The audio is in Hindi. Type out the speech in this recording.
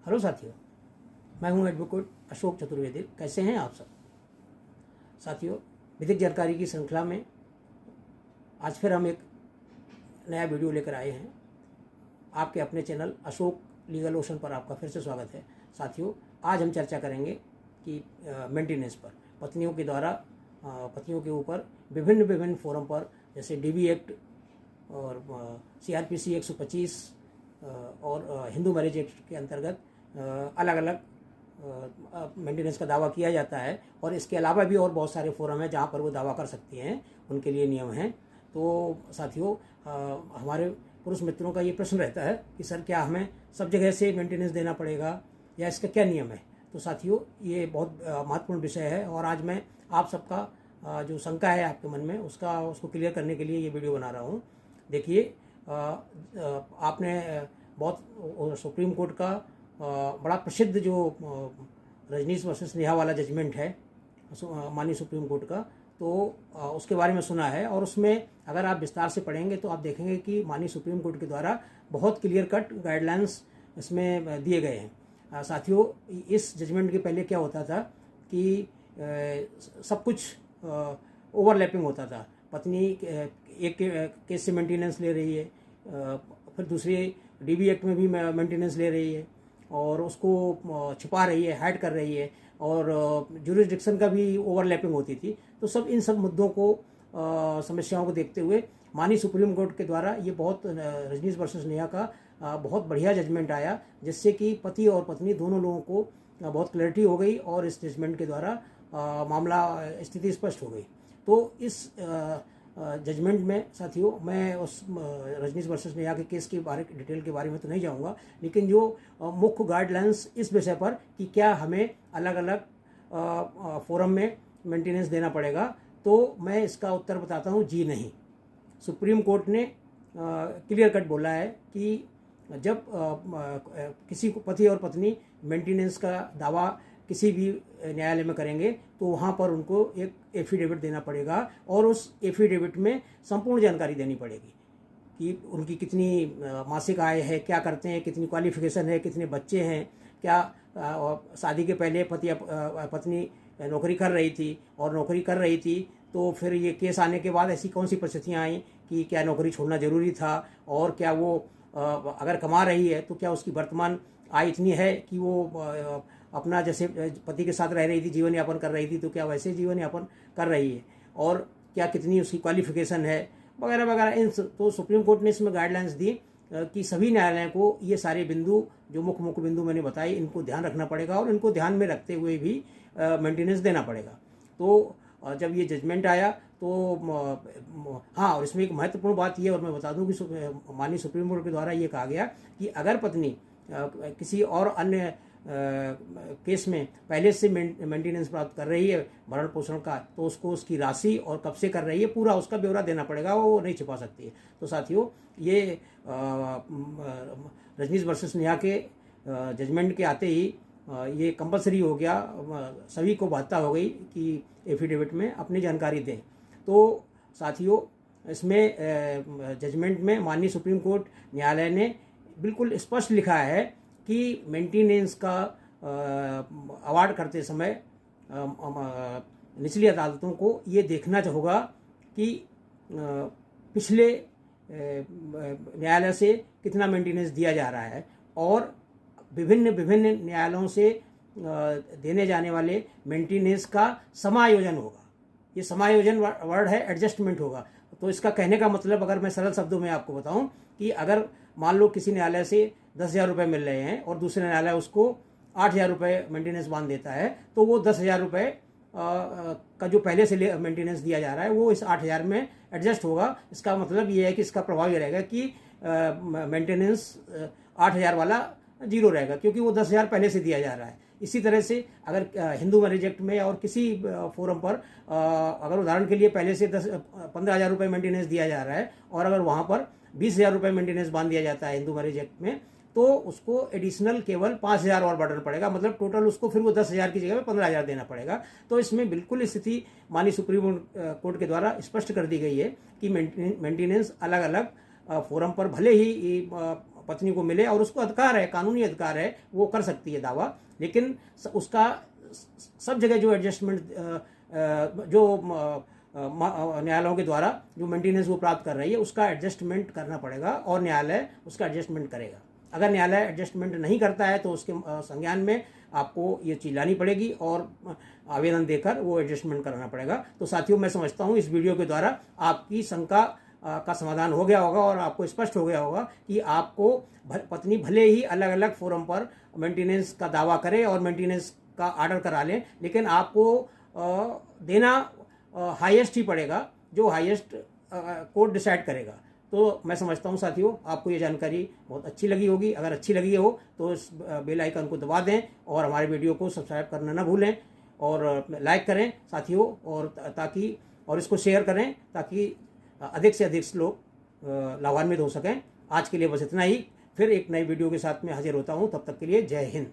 हेलो साथियों, मैं हूं एडवोकेट अशोक चतुर्वेदी। कैसे हैं आप सब साथियों? विधिक जानकारी की श्रृंखला में आज फिर हम एक नया वीडियो लेकर आए हैं। आपके अपने चैनल अशोक लीगल ओशन पर आपका फिर से स्वागत है। साथियों, आज हम चर्चा करेंगे कि मेंटेनेंस पर पत्नियों के द्वारा पतियों के ऊपर विभिन्न फोरम पर, जैसे डीवी एक्ट और CRPC 125 और हिंदू मैरिज एक्ट के अंतर्गत अलग अलग मेंटेनेंस का दावा किया जाता है। और इसके अलावा भी और बहुत सारे फोरम हैं जहां पर वो दावा कर सकती हैं, उनके लिए नियम हैं। तो साथियों, हमारे पुरुष मित्रों का ये प्रश्न रहता है कि सर, क्या हमें सब जगह से मेंटेनेंस देना पड़ेगा या इसका क्या नियम है? तो साथियों, ये बहुत महत्वपूर्ण विषय है और आज मैं आप सबका जो शंका है आपके मन में उसको क्लियर करने के लिए ये वीडियो बना रहा हूँ। देखिए, आपने बहुत सुप्रीम कोर्ट का बड़ा प्रसिद्ध जो रजनीश वर्सेस नेहा वाला जजमेंट है माननीय सुप्रीम कोर्ट का, तो उसके बारे में सुना है। और उसमें अगर आप विस्तार से पढ़ेंगे तो आप देखेंगे कि माननीय सुप्रीम कोर्ट के द्वारा बहुत क्लियर कट गाइडलाइंस इसमें दिए गए हैं। साथियों, इस जजमेंट के पहले क्या होता था कि सब कुछ ओवरलैपिंग होता था। पत्नी एक केस से मेंटेनेंस ले रही है, फिर दूसरी डीवी एक्ट में भी मेंटेनेंस ले रही है और उसको छिपा रही है, हाइड कर रही है, और जुरिसडिक्शन का भी ओवरलैपिंग होती थी। तो इन सब मुद्दों को समस्याओं को देखते हुए माननीय सुप्रीम कोर्ट के द्वारा ये बहुत रजनीश वर्सेस नेहा का बहुत बढ़िया जजमेंट आया, जिससे कि पति और पत्नी दोनों लोगों को बहुत क्लैरिटी हो गई और इस जजमेंट के द्वारा मामला स्थिति स्पष्ट हो गई। तो इस जजमेंट में साथियों, मैं उस रजनीश वर्सेस नेहा के केस के डिटेल के बारे में तो नहीं जाऊंगा, लेकिन जो मुख्य गाइडलाइंस इस विषय पर कि क्या हमें अलग अलग फोरम में मेंटेनेंस देना पड़ेगा, तो मैं इसका उत्तर बताता हूं, जी नहीं। सुप्रीम कोर्ट ने क्लियर कट बोला है कि जब किसी को पति और पत्नी मेंटेनेंस का दावा किसी भी न्यायालय में करेंगे तो वहाँ पर उनको एक एफिडेविट देना पड़ेगा और उस एफिडेविट में संपूर्ण जानकारी देनी पड़ेगी कि उनकी कितनी मासिक आय है, क्या करते हैं, कितनी क्वालिफिकेशन है, कितने बच्चे हैं, क्या शादी के पहले पति पत्नी नौकरी कर रही थी, और नौकरी कर रही थी तो फिर ये केस आने के बाद ऐसी कौन सी परिस्थितियाँ आई कि क्या नौकरी छोड़ना ज़रूरी था, और क्या वो अगर कमा रही है तो क्या उसकी वर्तमान आय इतनी है कि वो अपना जैसे पति के साथ रह रही थी, जीवन यापन कर रही थी, तो क्या वैसे जीवन यापन कर रही है, और क्या कितनी उसकी क्वालिफिकेशन है, वगैरह वगैरह। तो सुप्रीम कोर्ट ने इसमें गाइडलाइंस दी कि सभी न्यायालयों को ये सारे बिंदु, जो मुख्य बिंदु मैंने बताए, इनको ध्यान रखना पड़ेगा और इनको ध्यान में रखते हुए भी मेंटेनेंस देना पड़ेगा। तो जब ये जजमेंट आया तो हाँ, और इसमें एक महत्वपूर्ण बात ये और मैं बता दूं कि माननीय सुप्रीम कोर्ट के द्वारा ये कहा गया कि अगर पत्नी किसी और अन्य केस में पहले से मेंटेनेंस प्राप्त कर रही है भरण पोषण का, तो उसको उसकी राशि और कब से कर रही है पूरा उसका ब्यौरा देना पड़ेगा, वो नहीं छिपा सकती है। तो साथियों, ये रजनीश वर्सेस नेहा के जजमेंट के आते ही ये कंपलसरी हो गया, सभी को बाध्यता हो गई कि एफिडेविट में अपनी जानकारी दें। तो साथियों, इसमें जजमेंट में माननीय सुप्रीम कोर्ट न्यायालय ने बिल्कुल स्पष्ट लिखा है कि मेंटेनेंस का अवार्ड करते समय निचली अदालतों को ये देखना होगा कि पिछले न्यायालय से कितना मेंटेनेंस दिया जा रहा है, और विभिन्न न्यायालयों से देने जाने वाले मेंटेनेंस का समायोजन होगा। ये समायोजन वर्ड है, एडजस्टमेंट होगा। तो इसका कहने का मतलब, अगर मैं सरल शब्दों में आपको बताऊं, कि अगर मान लो किसी न्यायालय से 10,000 रुपये मिल रहे हैं और दूसरे न्यायालय उसको 8,000 रुपये मेंटेनेंस बांध देता है, तो वो 10,000 रुपये का जो पहले से मेंटेनेंस दिया जा रहा है वो इस 8,000 में एडजस्ट होगा। इसका मतलब ये है कि इसका प्रभाव ये रहेगा कि मेंटेनेंस 8,000 वाला जीरो रहेगा, क्योंकि वो 10,000 पहले से दिया जा रहा है। इसी तरह से अगर हिंदू मैरिज एक्ट में और किसी फोरम पर अगर उदाहरण के लिए पहले से 15,000 रुपये मेंटेनेंस दिया जा रहा है और अगर वहाँ पर 20,000 रुपये मेंटेनेंस बांध दिया जाता है हिंदू मैरिज एक्ट में, तो उसको एडिशनल केवल 5,000 और बढ़ाना पड़ेगा। मतलब टोटल उसको फिर वो 10,000 की जगह पे 15,000 देना पड़ेगा। तो इसमें बिल्कुल स्थिति माननीय सुप्रीम कोर्ट के द्वारा स्पष्ट कर दी गई है कि मेंटेनेंस अलग अलग फोरम पर भले ही पत्नी को मिले और उसको अधिकार है, कानूनी अधिकार है, वो कर सकती है दावा, लेकिन उसका सब जगह जो एडजस्टमेंट जो न्यायालयों के द्वारा जो मेंटेनेंस वो प्राप्त कर रही है उसका एडजस्टमेंट करना पड़ेगा और न्यायालय उसका एडजस्टमेंट करेगा। अगर न्यायालय एडजस्टमेंट नहीं करता है तो उसके संज्ञान में आपको ये चीज़ लानी पड़ेगी और आवेदन देकर वो एडजस्टमेंट कराना पड़ेगा। तो साथियों, मैं समझता हूँ इस वीडियो के द्वारा आपकी शंका का समाधान हो गया होगा और आपको स्पष्ट हो गया होगा कि आपको पत्नी भले ही अलग अलग फोरम पर मेंटेनेंस का दावा करे और मेंटेनेंस का ऑर्डर करा लें, लेकिन आपको देना हाईएस्ट ही पड़ेगा, जो हाईएस्ट कोर्ट डिसाइड करेगा। तो मैं समझता हूँ साथियों, आपको ये जानकारी बहुत अच्छी लगी होगी। अगर अच्छी लगी हो तो इस बेल आइकन को दबा दें और हमारे वीडियो को सब्सक्राइब करना ना भूलें और लाइक करें साथियों, और इसको शेयर करें ताकि अधिक से अधिक लोग लाभान्वित हो सकें। आज के लिए बस इतना ही। फिर एक नई वीडियो के साथ में हाजिर होता हूँ। तब तक के लिए जय हिंद।